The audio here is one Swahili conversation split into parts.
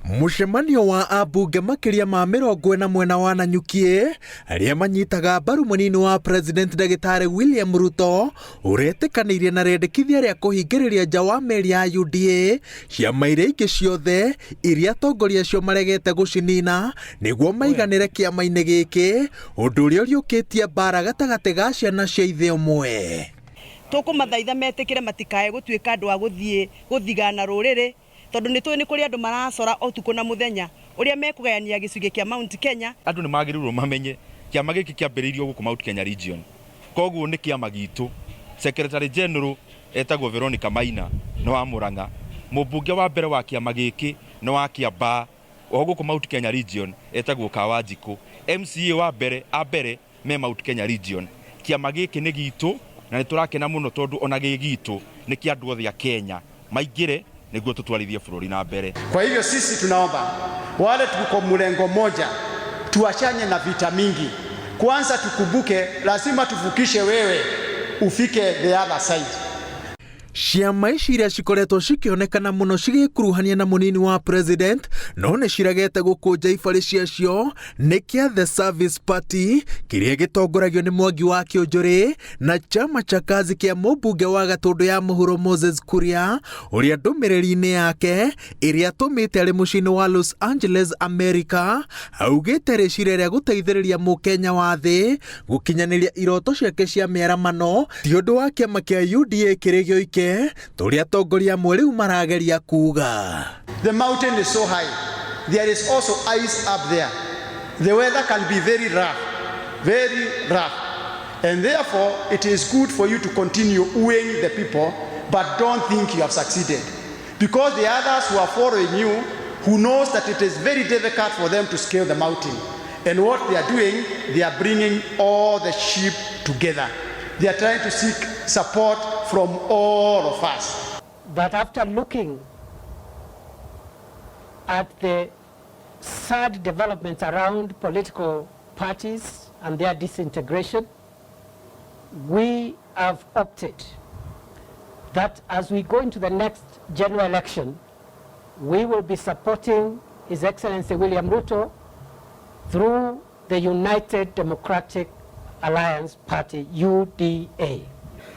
Mũcemanio wa ambunge makiria ma 40 mwena wa Nanyukie aria manyitaga mbaru munini wa president Ndagĩtarĩ William Ruto uretĩkanĩirie na rendekithia rĩa kũhingĩrĩria nja wa meri ya UDA ciama iria ingĩ ciothe iria atongoria acio maregete gũcinina nĩguo maiganĩre kĩama-inĩ gĩkĩ ũndũ ũrĩa ũriũkĩtie mbara gatagatĩ ga ciana cia ithe ũmwe. Tũkũmathaitha metĩkĩre matikae gũtuĩka andũ a gũthigana rũrĩrĩ tondu nĩ tũĩ nĩ kũrĩ andũ maracora ũtukũ na mũthenya ũrĩa mekũgayania gĩcunjĩ kĩa Mount Kenya. Andũ nĩ magĩrĩirwo mamenye kĩama gĩkĩ kĩambĩrĩirio gũkũ Mount Kenya region. Koguo nĩ kĩama gitũ. Secretary General etagwo Veronica Maina no wa Murang'a. Mũmbunge wa mbere wa kĩama gĩkĩ no wa Kiambaa o gũkũ Mount Kenya region etagwo Kawanjikũ. MCA wa mbere me Mount Kenya region. Kĩama gĩkĩ nĩ gitũ na nĩ tũrakena mũno tondu ona gĩ gitũ nĩ kĩa andũ othe a Kenya maingĩre niguo tutwarithie bũrũri na mbere. Kwa hivyo sisi tunaomba wale tuko mlengo moja tuachanye na vita mingi. Kwanza tukumbuke lazima tuvukishe wewe ufike the other side. Ciama ici iria cikoretwo cikĩonekana mũno cigĩkuruhania na munini wa president no nĩ ciragete gũkũnja ibarĩ ciacio nĩ kĩa The Service Party kĩrĩa gĩtongoragio nĩ Mwangi wa Kĩũnjũrĩ na chama cha kazi kĩa mũmbunge wa Gatũndũ ya mũhuro Moses Kuria ũrĩa ndũmĩrĩri-inĩ yake ĩrĩa atũmĩte arĩ mũciĩ-inĩ wa Los Angeles, America augĩte rĩciria rĩa gũteithĩrĩria mũkenya wa thĩ gũkinyanĩria iroto ciake cia mĩaramano ti ũndũ wa kĩama kĩa UDA kĩrĩ gĩoike turia tongoria mweriu marageria kuga. The mountain is so high. There is also ice up there. The weather can be very rough. And therefore it is good for you to continue wooing the people, but don't think you have succeeded. Because the others who are following you, who knows that it is very difficult for them to scale the mountain. And what they are doing, they are bringing all the sheep together. They are trying to seek support from all of us. But after looking at the sad developments around political parties and their disintegration, we have opted that as we go into the next general election, we will be supporting His Excellency William Ruto through the United Democratic Alliance Party, UDA.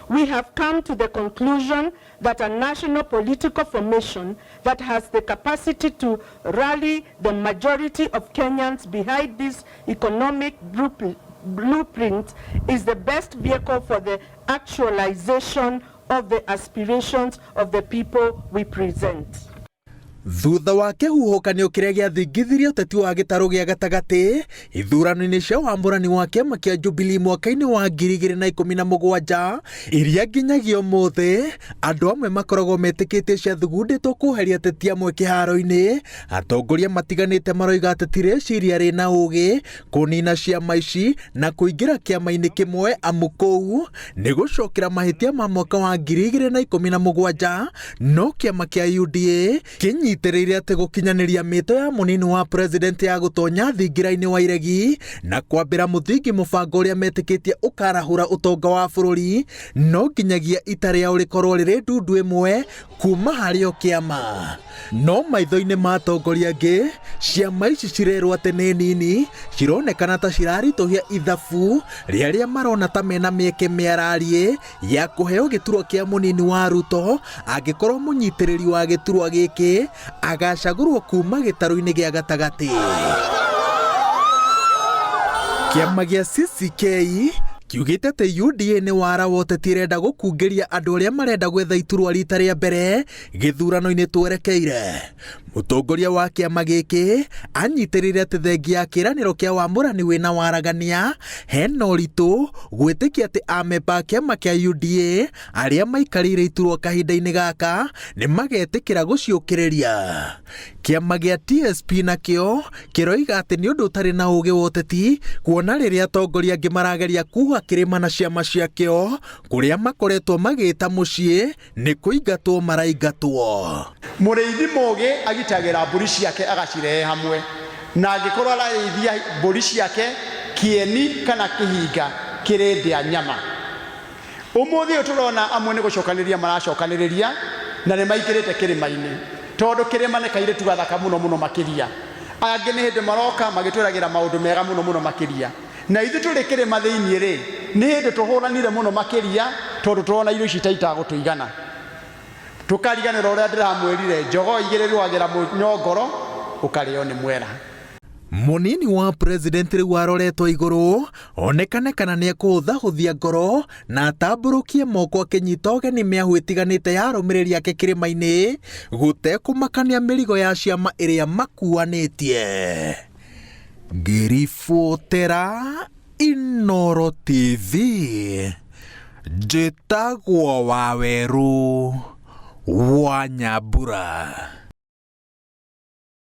We have come to the conclusion that a national political formation that has the capacity to rally the majority of Kenyans behind this economic blueprint is the best vehicle for the actualization of the aspirations of the people we present. Thutha wa kĩhuhũkanio kĩrĩa gĩathingithirie ũteti wa gĩtarũ gĩa gatagatĩ ithurano-inĩ cia wamũrani wa kĩama kĩa Jubilee mwaka-inĩ wa 2017 iria nginyagia ũmũthĩ andũ amwe makoragwo metĩkĩtie ciathugundĩtwo kũheria ateti amwe kĩharo-inĩ, atongoria matiganĩte maroiga ateti rĩciria rĩna ũgĩ kũnina ciama ici na kũingĩra kĩama-inĩ kĩmwe amu kũu nĩ gũcokera mahĩtia ma mwaka wa 2017 no kĩama kĩa UDA nyitĩrĩire atĩ gũkinyanĩria mĩto ya munini wa president ya gũtonya thingira-inĩ wa iregi na kwambĩra mũthingi mũbango ũrĩa metĩkĩtie ũkarahũra ũtonga wa bũrũri no nginyagia ita rĩao rĩkorwo rĩrĩ ndundu ĩmwe kuma harĩo kĩama. No maitho-inĩ ma atongoria angĩ ciama ici cirerwo atĩ nĩ nini cironekana ta ciraritũhia ithabu rĩarĩa marona ta mena mĩeke mĩararie ya kũheo gĩturwa kĩa munini wa Ruto angĩkorwo mũnyitĩrĩri wa gĩturwa gĩkĩ agacagũrwo kuma gĩtarũ-inĩ gĩa gatagatĩ. Kĩama gĩa CCK kiugĩte atĩ UDA nĩ wara woteti irenda gũkungĩria andũ arĩa marenda gwetha iturwa rita rĩa mbere gĩthurano-inĩ twerekeire. Mũtongoria wa kĩama gĩkĩ anyitĩrĩire atĩ thengi ya kĩĩranĩro kĩa wamũrani wĩna waragania hena ũritũ gwĩtĩkia atĩ amemba a kĩama kĩa UDA arĩa maikarĩire iturwa kahinda-inĩ gaka nĩ magetĩkĩra gũciũkĩrĩria. Kĩama gĩa TSP nakĩo kĩroiga atĩ nĩ ũndũ ũtarĩ na ũgĩ wa ũteti kuona rĩrĩa atongoria angĩ marageria kuga kĩrĩma na ciama ciakĩo kũrĩa makoretwo magĩta mũciĩ nĩ kũingatwo maraingatwo. Mũrĩithi mũgĩ agitagĩra mbũri ciake agacirehe hamwe na angĩkorwo ararĩithia mbũri ciake kĩeni kana kĩhinga kĩrĩndĩa nyama. Ũmũthĩ ũyũ tũrona amwe nĩ gũcokanĩrĩria maracokanĩrĩria na nĩ maingĩrĩte kĩrĩma-inĩ. tondu kirima ne kaire tu gathaka muno makiria angi ni hindi maroka magitwiragira maundu mega muno makiria na ithu turi kirima thiini ri ni hindi tuhuranire muno makiria tondu turona irio ici itagutuigana tukariganira uria ndiramwirire njogo igirirwagira munyongoro ukario ni mwera. Munini wa president riu aroretwo iguru onekane kana ni ekuhuthahuthia ngoro na atamburukie moko akinyita ugeni miahu itiganite ya arumiriri ake kirima-ini gutekumakania mirigo ya ciama iria makuanitie. Ngiribotera Inooro TV, njitagwo Waweru wa Nyambura.